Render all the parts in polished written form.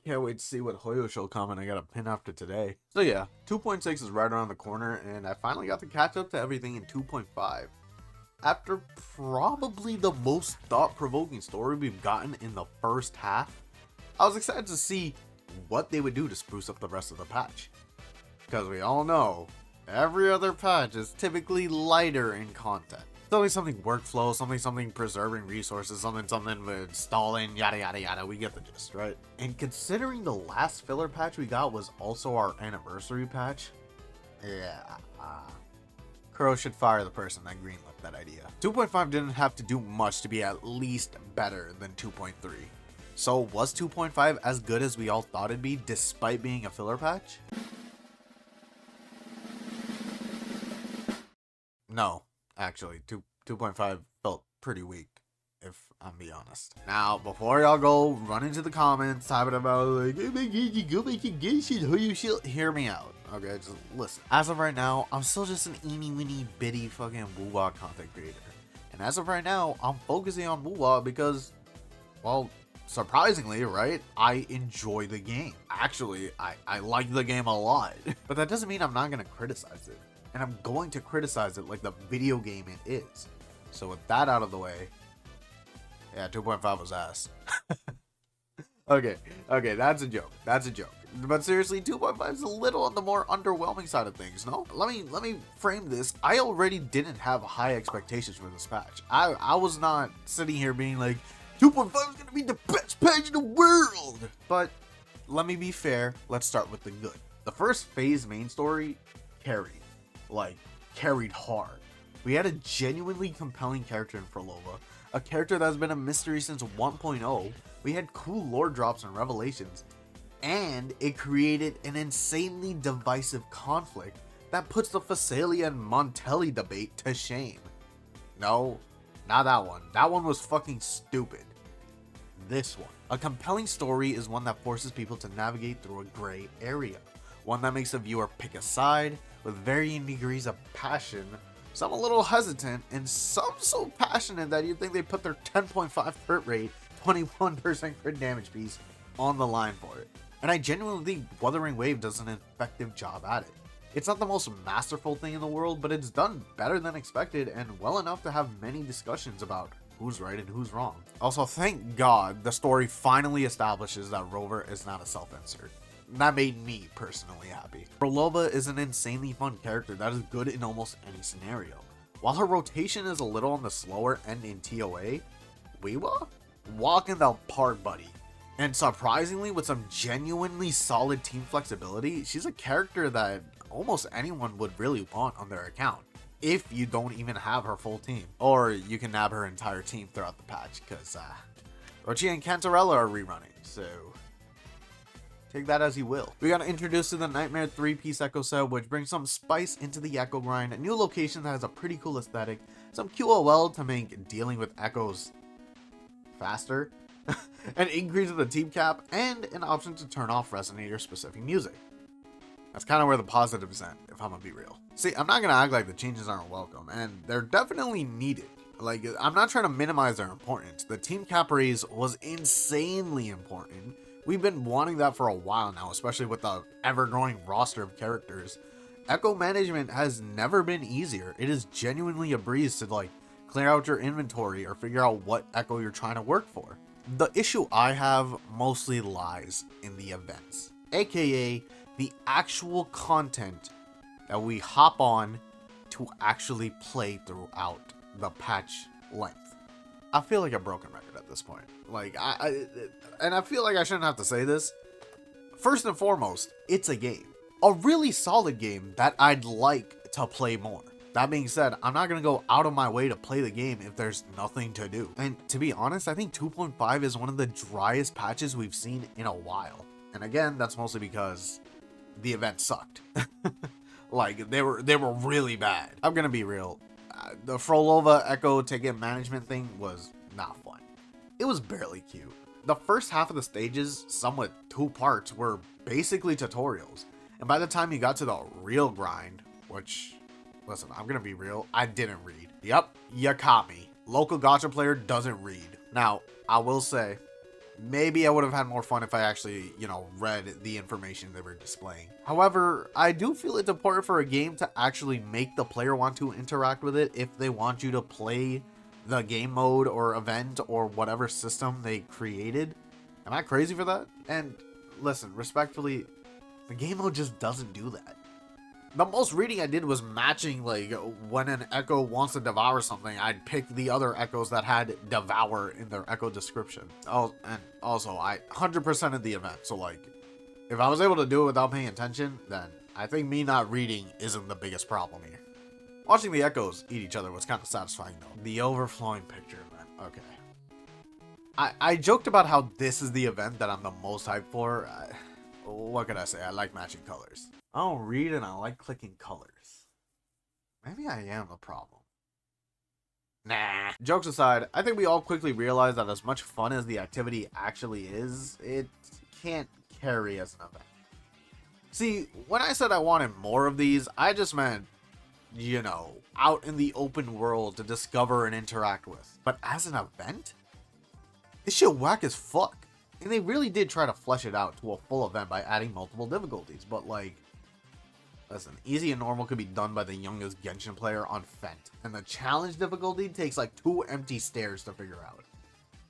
Can't wait to see what Hoyo will come, and I got a pin after today. So yeah, 2.6 is right around the corner, and I finally got to catch up to everything in 2.5. After probably the most thought-provoking story we've gotten in the first half, I was excited to see what they would do to spruce up the rest of the patch. Because we all know, every other patch is typically lighter in content. It's always something workflow, something preserving resources, something with stalling, yada yada yada, we get the gist, right? And considering the last filler patch we got was also our anniversary patch, yeah, Crow should fire the person that greenlit that idea. 2.5 didn't have to do much to be at least better than 2.3. So was 2.5 as good as we all thought it'd be despite being a filler patch? No, actually, 2.5 felt pretty weak, if I'm being honest. Now, before y'all go run into the comments talking about like, oh my god, you go make your good shit, who you shit, hear me out. Okay, just listen. As of right now, I'm still just an eeny weeny bitty fucking wuwa content creator. And as of right now, I'm focusing on wuwa because, well, surprisingly, right, I enjoy the game. Actually, I like the game a lot. But that doesn't mean I'm not gonna criticize it. And I'm going to criticize it like the video game it is. So with that out of the way, yeah, 2.5 was ass. Okay, that's a joke. But seriously, 2.5 is a little on the more underwhelming side of things, no? Let me frame this. I already didn't have high expectations for this patch. I was not sitting here being like, 2.5 is gonna be the best patch in the world! But let me be fair, let's start with the good. The first phase main story carried hard. We had a genuinely compelling character in Phrolova, a character that's been a mystery since 1.0. We had cool lore drops and revelations, and it created an insanely divisive conflict that puts the Phasalia and Montelli debate to shame. No, not that one. That one was fucking stupid. This one. A compelling story is one that forces people to navigate through a gray area. One that makes the viewer pick a side, with varying degrees of passion, some a little hesitant, and some so passionate that you'd think they put their 10.5 crit rate, 21% crit damage piece on the line for it. And I genuinely think Wuthering Wave does an effective job at it. It's not the most masterful thing in the world, but it's done better than expected and well enough to have many discussions about who's right and who's wrong. Also, thank God the story finally establishes that Rover is not a self-insert. That made me personally happy. Phrolova is an insanely fun character that is good in almost any scenario. While her rotation is a little on the slower end in TOA, Wuwa? Walk in the park, buddy. And surprisingly, with some genuinely solid team flexibility, she's a character that almost anyone would really want on their account. If you don't even have her full team. Or you can nab her entire team throughout the patch, because Rochi and Cantarella are rerunning, so take that as you will. We got introduced to the Nightmare 3-piece Echo set, which brings some spice into the Echo grind, a new location that has a pretty cool aesthetic, some QOL to make dealing with Echoes faster, an increase in the team cap, and an option to turn off Resonator-specific music. That's kind of where the positives end, if I'm gonna be real. See, I'm not gonna act like the changes aren't welcome, and they're definitely needed. Like, I'm not trying to minimize their importance. The team cap raise was insanely important. We've been wanting that for a while now, especially with the ever-growing roster of characters. Echo management has never been easier. It is genuinely a breeze to, like, clear out your inventory or figure out what Echo you're trying to work for. The issue I have mostly lies in the events, aka the actual content that we hop on to actually play throughout the patch length. I feel like a broken record at this point. Like, and I feel like I shouldn't have to say this. First and foremost, it's a game. A really solid game that I'd like to play more. That being said, I'm not going to go out of my way to play the game if there's nothing to do. And to be honest, I think 2.5 is one of the driest patches we've seen in a while. And again, that's mostly because the event sucked. Like, they were really bad. I'm going to be real. The Phrolova Echo ticket management thing was not fun. It was barely cute. The first half of the stages, some with 2 parts, were basically tutorials. And by the time you got to the real grind, which, listen, I'm gonna be real, I didn't read. Yep, you caught me. Local gacha player doesn't read. Now, I will say, maybe I would have had more fun if I actually, read the information they were displaying. However, I do feel it's important for a game to actually make the player want to interact with it if they want you to play the game mode or event or whatever system they created. Am I crazy for that? And listen, respectfully, the game mode just doesn't do that. The most reading I did was matching, like, when an echo wants to devour something, I'd pick the other echoes that had devour in their echo description. Oh, and also, I 100% of the event, so, like, if I was able to do it without paying attention, then I think me not reading isn't the biggest problem here. Watching the echoes eat each other was kind of satisfying, though. The overflowing picture event, okay. I joked about how this is the event that I'm the most hyped for. What could I say? I like matching colors. I don't read and I like clicking colors. Maybe I am the problem. Nah. Jokes aside, I think we all quickly realized that as much fun as the activity actually is, it can't carry as an event. See, when I said I wanted more of these, I just meant, out in the open world to discover and interact with. But as an event? This shit whack as fuck. And they really did try to flesh it out to a full event by adding multiple difficulties, but like, listen, easy and normal could be done by the youngest Genshin player on Fent, and the challenge difficulty takes like 2 empty stares to figure out.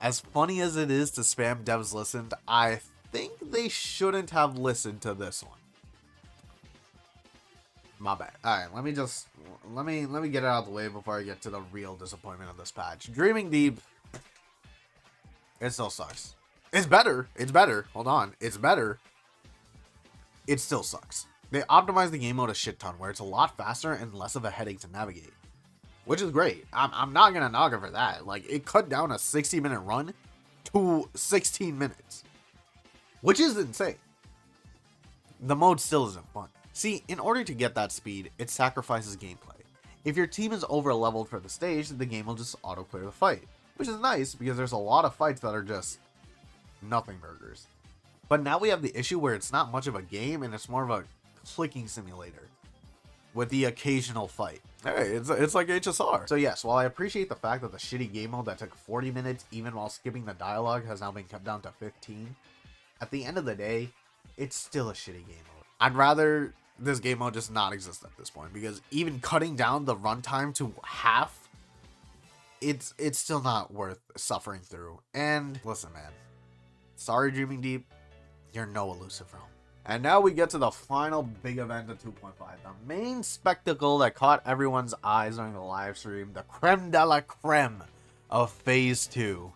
As funny as it is to spam devs listened, I think they shouldn't have listened to this one. My bad. Alright, let me get it out of the way before I get to the real disappointment of this patch. Dreaming Deep, it still sucks. It's better. Hold on. It's better. It still sucks. They optimized the game mode a shit ton, where it's a lot faster and less of a headache to navigate. Which is great. I'm not gonna knock it for that. Like, it cut down a 60-minute run to 16 minutes. Which is insane. The mode still isn't fun. See, in order to get that speed, it sacrifices gameplay. If your team is over-leveled for the stage, the game will just auto-clear the fight. Which is nice, because there's a lot of fights that are just nothing burgers. But now we have the issue where it's not much of a game, and it's more of a clicking simulator with the occasional fight. Hey, it's like HSR. So yes, while I appreciate the fact that the shitty game mode that took 40 minutes even while skipping the dialogue has now been cut down to 15, at the end of the day, it's still a shitty game mode. I'd rather this game mode just not exist at this point, because even cutting down the runtime to half, it's still not worth suffering through. And listen, man, sorry Dreaming Deep, you're no elusive realm. And now we get to the final big event of 2.5, the main spectacle that caught everyone's eyes during the live stream, the creme de la creme of Phase 2.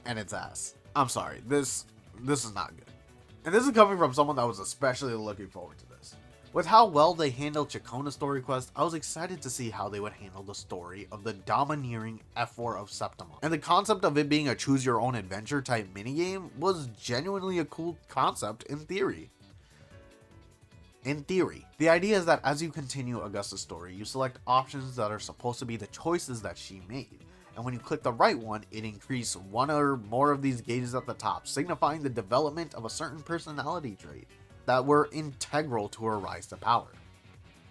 And it's ass. I'm sorry, this is not good. And this is coming from someone that was especially looking forward to this. With how well they handled Chacona's story quest, I was excited to see how they would handle the story of the domineering F4 of Septima. And the concept of it being a choose-your-own-adventure type minigame was genuinely a cool concept in theory. The idea is that as you continue Augusta's story, you select options that are supposed to be the choices that she made. And when you click the right one, it increases one or more of these gauges at the top, signifying the development of a certain personality trait that were integral to her rise to power.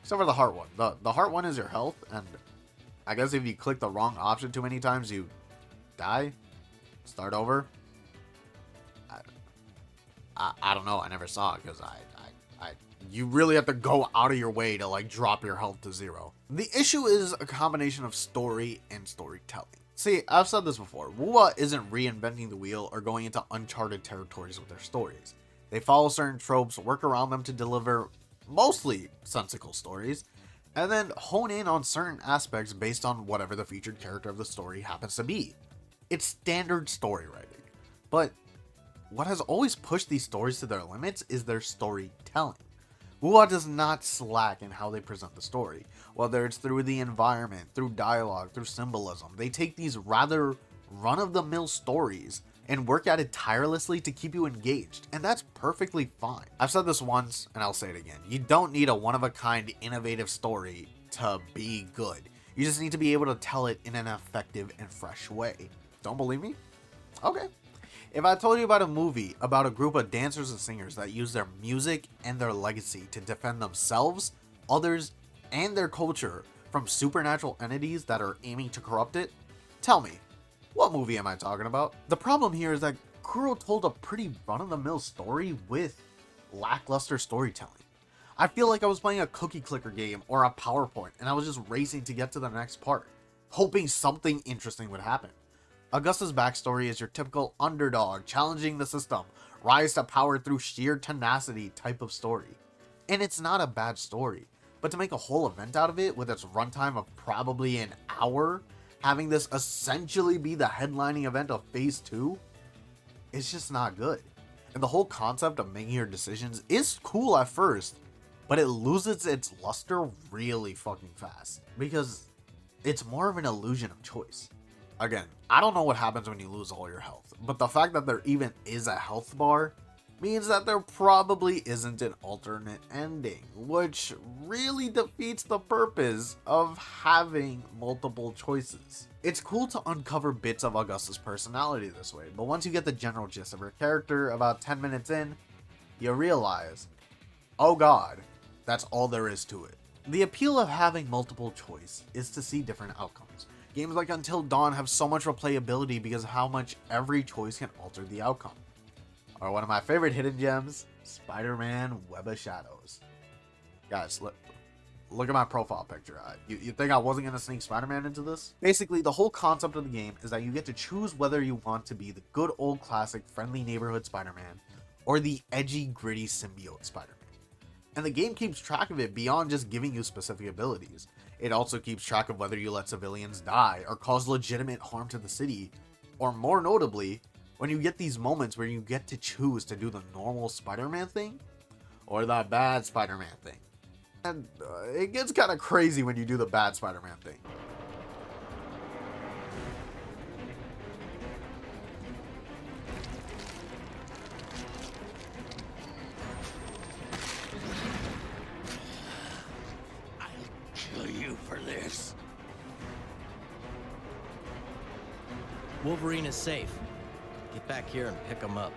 Except for the heart one. The heart one is your health, and I guess if you click the wrong option too many times, you die? Start over? I don't know, I never saw it, because you really have to go out of your way to like drop your health to 0. The issue is a combination of story and storytelling. See, I've said this before, wuwa isn't reinventing the wheel or going into uncharted territories with their stories. They follow certain tropes, work around them to deliver mostly sensical stories, and then hone in on certain aspects based on whatever the featured character of the story happens to be. It's standard story writing. But what has always pushed these stories to their limits is their storytelling. wuwa does not slack in how they present the story, whether it's through the environment, through dialogue, through symbolism. They take these rather run-of-the-mill stories and work at it tirelessly to keep you engaged, and that's perfectly fine. I've said this once, and I'll say it again. You don't need a one-of-a-kind, innovative story to be good. You just need to be able to tell it in an effective and fresh way. Don't believe me? Okay. If I told you about a movie about a group of dancers and singers that use their music and their legacy to defend themselves, others, and their culture from supernatural entities that are aiming to corrupt it, tell me, What movie am I talking about? The problem here is that Kuro told a pretty run-of-the-mill story with lackluster storytelling. I feel like I was playing a cookie clicker game or a PowerPoint and I was just racing to get to the next part, hoping something interesting would happen. Augusta's backstory is your typical underdog, challenging the system, rise to power through sheer tenacity type of story. And it's not a bad story, but to make a whole event out of it with its runtime of probably an hour, having this essentially be the headlining event of Phase 2, it's just not good. And the whole concept of making your decisions is cool at first, but it loses its luster really fucking fast, because it's more of an illusion of choice. Again, I don't know what happens when you lose all your health, but the fact that there even is a health bar means that there probably isn't an alternate ending, which really defeats the purpose of having multiple choices. It's cool to uncover bits of Augusta's personality this way, but once you get the general gist of her character about 10 minutes in, you realize, oh god, that's all there is to it. The appeal of having multiple choice is to see different outcomes. Games like Until Dawn have so much replayability because of how much every choice can alter the outcome. Or one of my favorite hidden gems, Spider-Man Web of Shadows. Guys, look at my profile picture. You think I wasn't going to sneak Spider-Man into this? Basically, the whole concept of the game is that you get to choose whether you want to be the good old classic friendly neighborhood Spider-Man or the edgy, gritty symbiote Spider-Man. And the game keeps track of it beyond just giving you specific abilities. It also keeps track of whether you let civilians die or cause legitimate harm to the city, or more notably, when you get these moments where you get to choose to do the normal Spider-Man thing or the bad Spider-Man thing. And it gets kind of crazy when you do the bad Spider-Man thing. Wolverine is safe. Get back here and pick him up.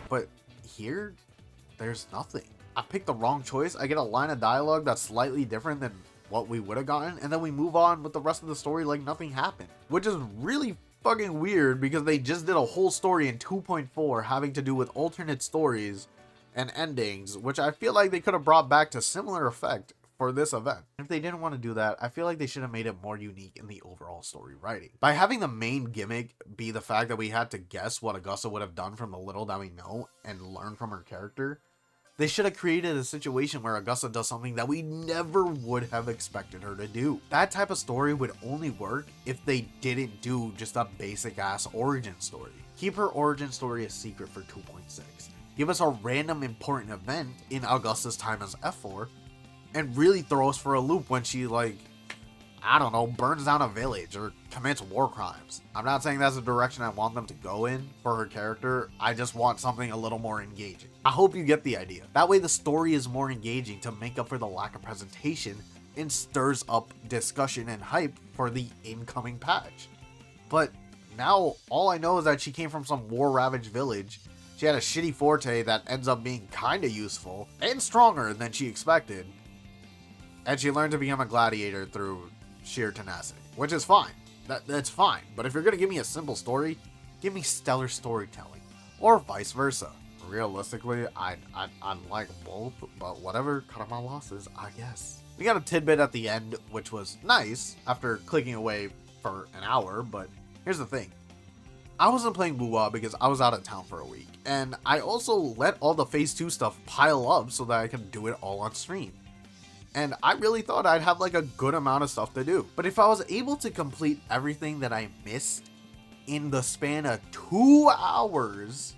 But here, there's nothing. I picked the wrong choice. I get a line of dialogue that's slightly different than what we would have gotten, and then we move on with the rest of the story like nothing happened. Which is really fucking weird because they just did a whole story in 2.4 having to do with alternate stories and endings, which I feel like they could have brought back to similar effect for this event. If they didn't want to do that, I feel like they should have made it more unique in the overall story writing. By having the main gimmick be the fact that we had to guess what Augusta would have done from the little that we know and learn from her character, they should have created a situation where Augusta does something that we never would have expected her to do. That type of story would only work if they didn't do just a basic ass origin story. Keep her origin story a secret for 2.6. Give us a random important event in Augusta's time as F4, and really throw us for a loop when she, like, I don't know, burns down a village or commits war crimes. I'm not saying that's the direction I want them to go in for her character. I just want something a little more engaging. I hope you get the idea. That way the story is more engaging to make up for the lack of presentation and stirs up discussion and hype for the incoming patch. But now all I know is that she came from some war-ravaged village. She had a shitty forte that ends up being kinda useful and stronger than she expected. And she learned to become a gladiator through sheer tenacity, which is fine. That's fine. But if you're going to give me a simple story, give me stellar storytelling. Or vice versa. Realistically, I'd like both, but whatever, cut out my losses, I guess. We got a tidbit at the end, which was nice after clicking away for an hour, but here's the thing. I wasn't playing wuwa because I was out of town for a week, and I also let all the Phase 2 stuff pile up so that I could do it all on stream. And I really thought I'd have like a good amount of stuff to do. But if I was able to complete everything that I missed in the span of 2 hours,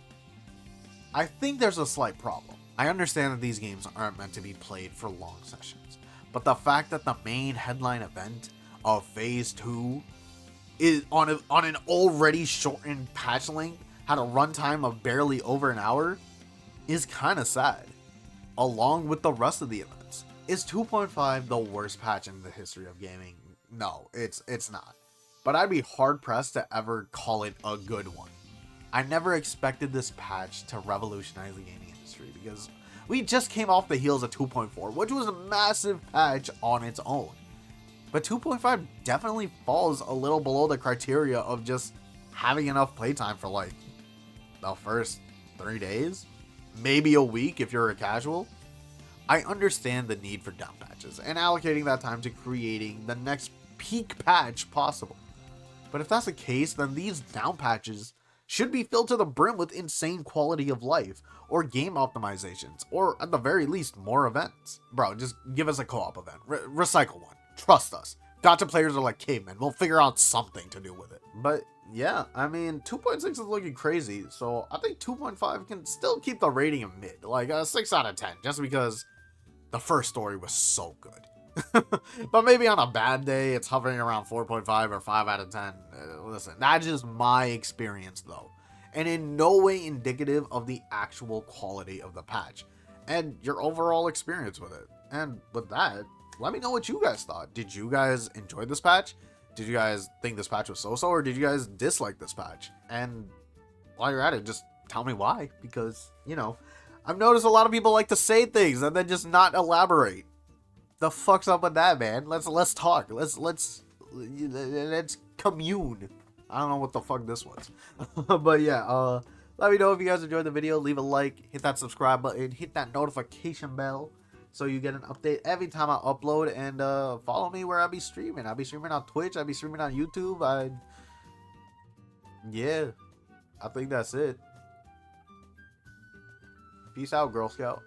I think there's a slight problem. I understand that these games aren't meant to be played for long sessions, but the fact that the main headline event of Phase 2 is on an already shortened patch length had a runtime of barely over an hour is kind of sad, along with the rest of the events. Is 2.5 the worst patch in the history of gaming? No, it's not. But I'd be hard pressed to ever call it a good one. I never expected this patch to revolutionize the gaming industry because we just came off the heels of 2.4, which was a massive patch on its own. But 2.5 definitely falls a little below the criteria of just having enough playtime for like the first 3 days, maybe a week if you're a casual. I understand the need for down patches and allocating that time to creating the next peak patch possible. But if that's the case, then these down patches should be filled to the brim with insane quality of life, or game optimizations, or at the very least, more events. Bro, just give us a co-op event. Recycle one. Trust us. Gacha players are like cavemen. We'll figure out something to do with it. But yeah, I mean, 2.6 is looking crazy, so I think 2.5 can still keep the rating in mid. Like a 6 out of 10, just because the first story was so good. But maybe on a bad day, it's hovering around 4.5 or 5 out of 10. Listen, that's just my experience, though. And in no way indicative of the actual quality of the patch and your overall experience with it. And with that, let me know what you guys thought. Did you guys enjoy this patch? Did you guys think this patch was so-so, or did you guys dislike this patch? And while you're at it, just tell me why. Because, you know, I've noticed a lot of people like to say things and then just not elaborate. The fuck's up with that, man? Let's talk. Let's commune. I don't know what the fuck this was. But yeah, let me know if you guys enjoyed the video. Leave a like, hit that subscribe button, hit that notification bell so you get an update every time I upload, and follow me where I be streaming. I'll be streaming on Twitch, I'll be streaming on YouTube. Yeah, I think that's it. Peace out, Girl Scout.